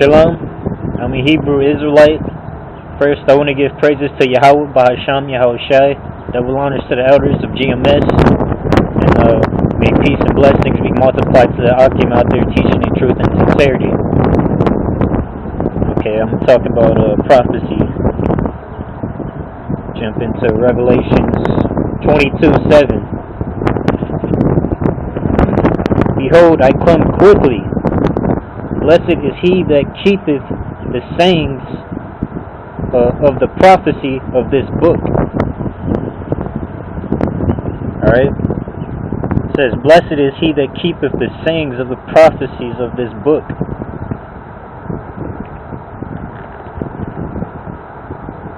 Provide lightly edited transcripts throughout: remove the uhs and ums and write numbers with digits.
Shalom, I'm a Hebrew Israelite. First, I want to give praises to Yahweh, Bahasham, Yahushai, double honors to the elders of GMS, and may peace and blessings be multiplied to the Akim out there teaching in truth and sincerity. Okay, I'm talking about prophecy. Jump into Revelations 22:7. Behold, I come quickly. Blessed is he that keepeth the sayings of the prophecy of this book. Alright? It says, blessed is he that keepeth the sayings of the prophecies of this book.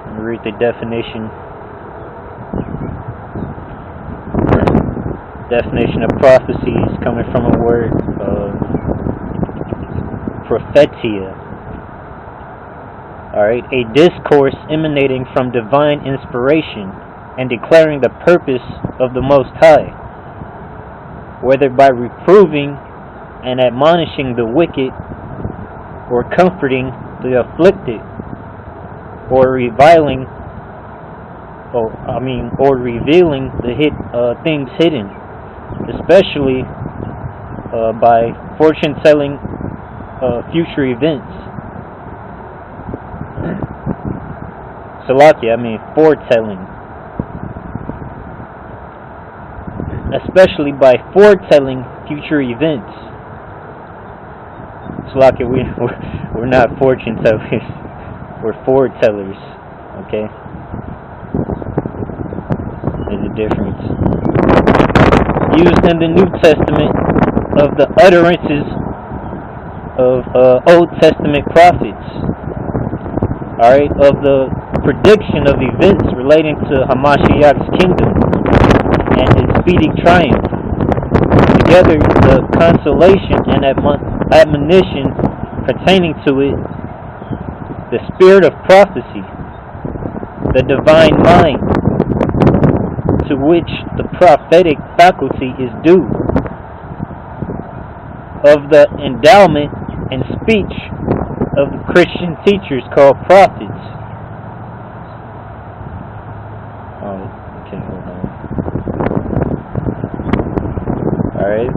Let me read the definition. Definition of prophecy is coming from a word prophetia. Alright, a discourse emanating from divine inspiration and declaring the purpose of the Most High, whether by reproving and admonishing the wicked, or comforting the afflicted, or revealing the things hidden, especially by fortune telling future events. Foretelling. Especially by foretelling future events. Salakia, we're not fortune tellers. We're foretellers. Okay? There's a difference. Used in the New Testament of the utterances of Old Testament prophets, alright, of the prediction of events relating to Hamashiach's kingdom and its speedy triumph. Together, the consolation and admonition pertaining to it, the spirit of prophecy, the divine mind to which the prophetic faculty is due, of the endowment and speech of the Christian teachers called prophets. Okay, hold on. Alright.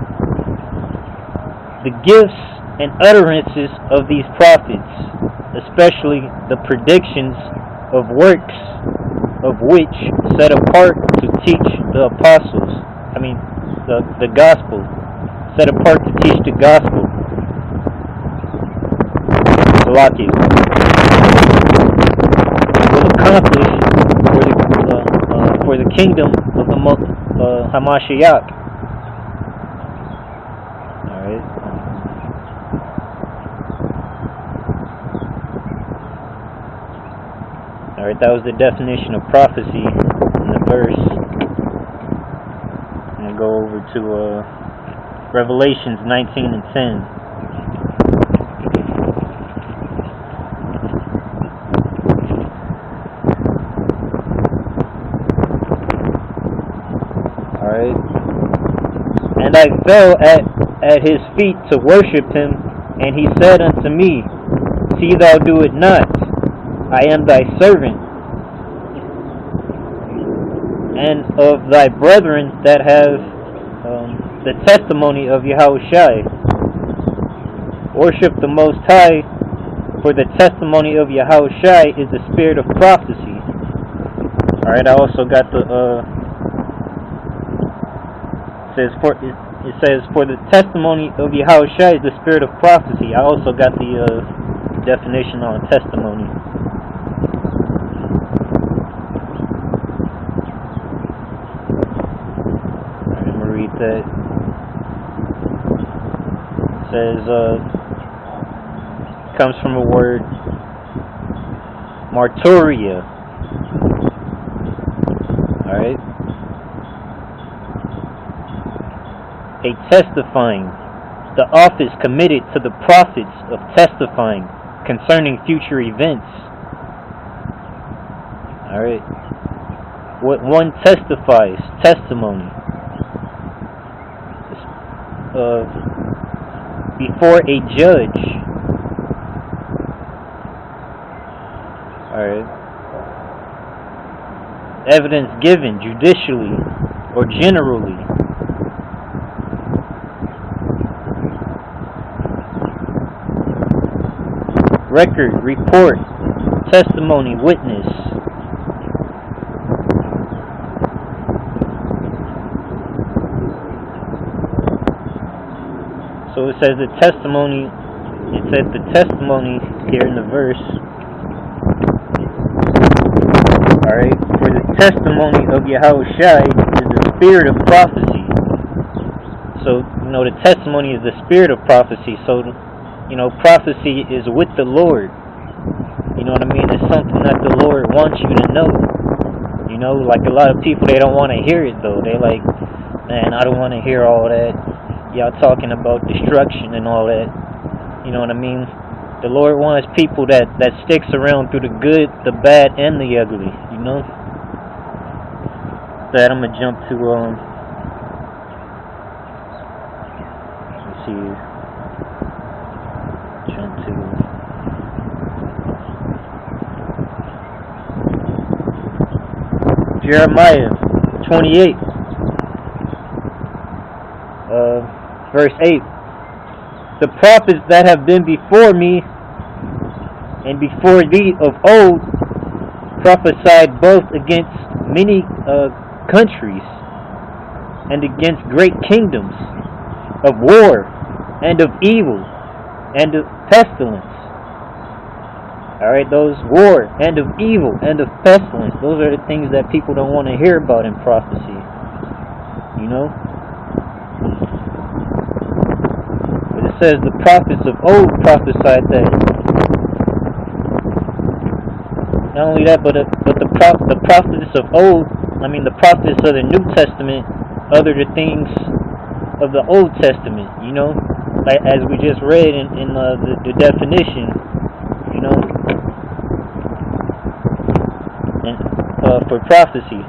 The gifts and utterances of these prophets, especially the predictions of works of which set apart to teach the apostles, the gospel, set apart to teach the gospel. Salaki will accomplish for the kingdom of the Hamashiach. Alright. Alright, that was the definition of prophecy in the verse. I'm going to go over to Revelations 19 and 10. And I fell at his feet to worship him, and he said unto me, see thou do it not, I am thy servant, and of thy brethren that have the testimony of Yahushai. Worship the Most High, for the testimony of Yahushai is the spirit of prophecy. Alright, I also got the it says for the testimony of Yahushua is the spirit of prophecy. I also got the definition on testimony. Alright, I'm gonna read that. It says comes from a word marturia. Alright. A testifying, the office committed to the prophets of testifying concerning future events. Alright. What one testifies, testimony. before a judge evidence given judicially or generally. Record, report, testimony, witness. So it says the testimony, it says the testimony here in the verse. Alright, for the testimony of Yahushua is the spirit of prophecy. So, the testimony is the spirit of prophecy. So, prophecy is with the Lord. You know what I mean? It's something that the Lord wants you to know. Like a lot of people, they don't want to hear it though. They like, man, I don't want to hear all that. Y'all talking about destruction and all that. You know what I mean? The Lord wants people that sticks around through the good, the bad, and the ugly. That I'm gonna jump to let's see. Jump to Jeremiah 28. Verse 8. The prophets that have been before me and before thee of old prophesied both against many countries and against great kingdoms, of war and of evil and of pestilence. Alright, those war and of evil and of pestilence, those are the things that people don't want to hear about in prophecy. Says the prophets of old prophesied that. Not only that, but the prophets of old, the prophets of the New Testament, other the things of the Old Testament. Like as we just read in the definition. And for prophecy.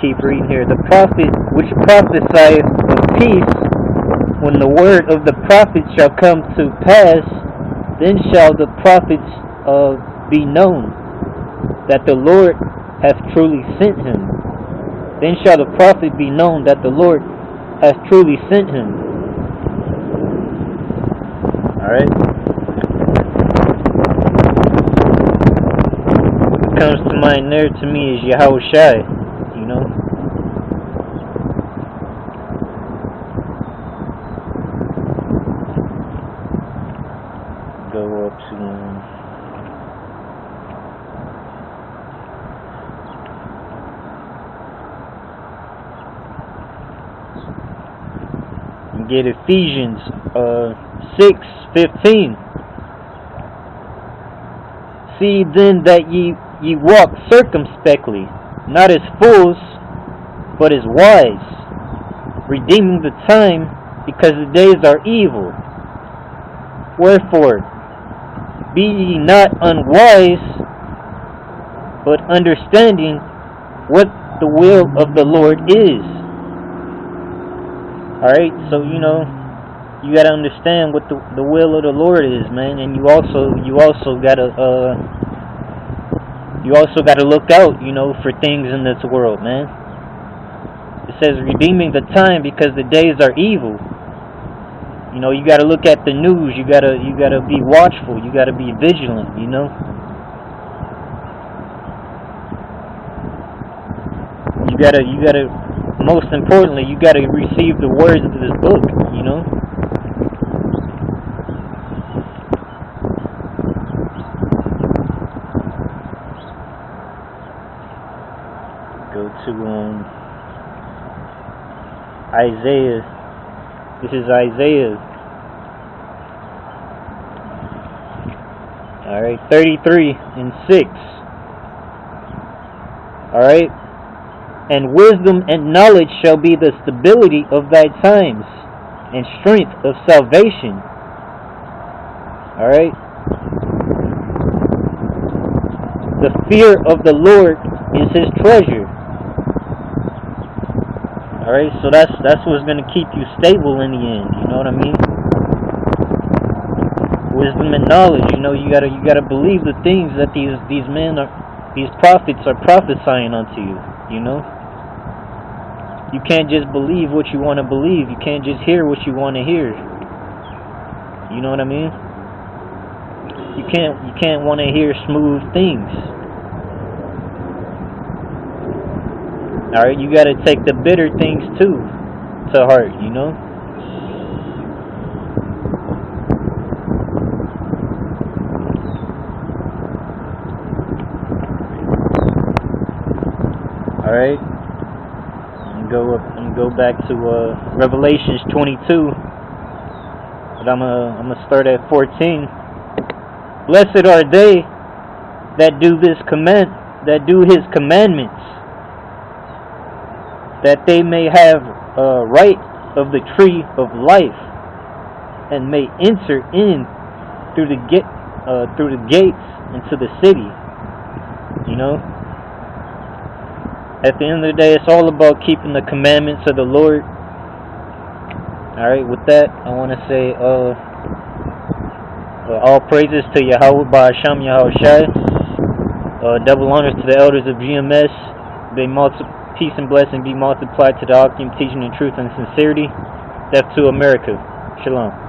Keep reading here. The prophet which prophesieth of peace, when the word of the prophet shall come to pass, then shall the prophets be known that the Lord hath truly sent him. Then shall the prophet be known that the Lord hath truly sent him. Alright. What comes to mind there to me is Yahushua. Go up to and get Ephesians 6:15. See then that ye walk circumspectly, not as fools, but as wise, redeeming the time, because the days are evil. Wherefore, be ye not unwise, but understanding what the will of the Lord is. Alright, so you gotta understand what the will of the Lord is, man, and you also gotta look out, for things in this world, man. It says redeeming the time because the days are evil. You gotta look at the news, you gotta be watchful, you gotta be vigilant, You gotta most importantly, you gotta receive the words of this book, Go to Isaiah. This is Isaiah. Alright, 33:6. Alright. And wisdom and knowledge shall be the stability of thy times, and strength of salvation. Alright. The fear of the Lord is his treasure. Alright, so that's what's going to keep you stable in the end, you know what I mean? wisdom and knowledge. You know, you gotta believe the things that these prophets are prophesying unto you. You know, you can't just believe what you want to believe. You can't just hear what you want to hear. You know what I mean? You can't want to hear smooth things. Alright, you gotta take the bitter things too to heart, you know? Alright. I'm gonna go back to Revelations 22. But I'm gonna start at 14. Blessed are they that do his commandments, that they may have right of the tree of life, and may enter in through the gates into the city. You know, at the end of the day, it's all about keeping the commandments of the Lord. All right. With that, I want to say all praises to Yahweh Ba'Hasham Yahushai. Double honors to the elders of GMS. Peace and blessing be multiplied to the Octane teaching in truth and sincerity. Death to America. Shalom.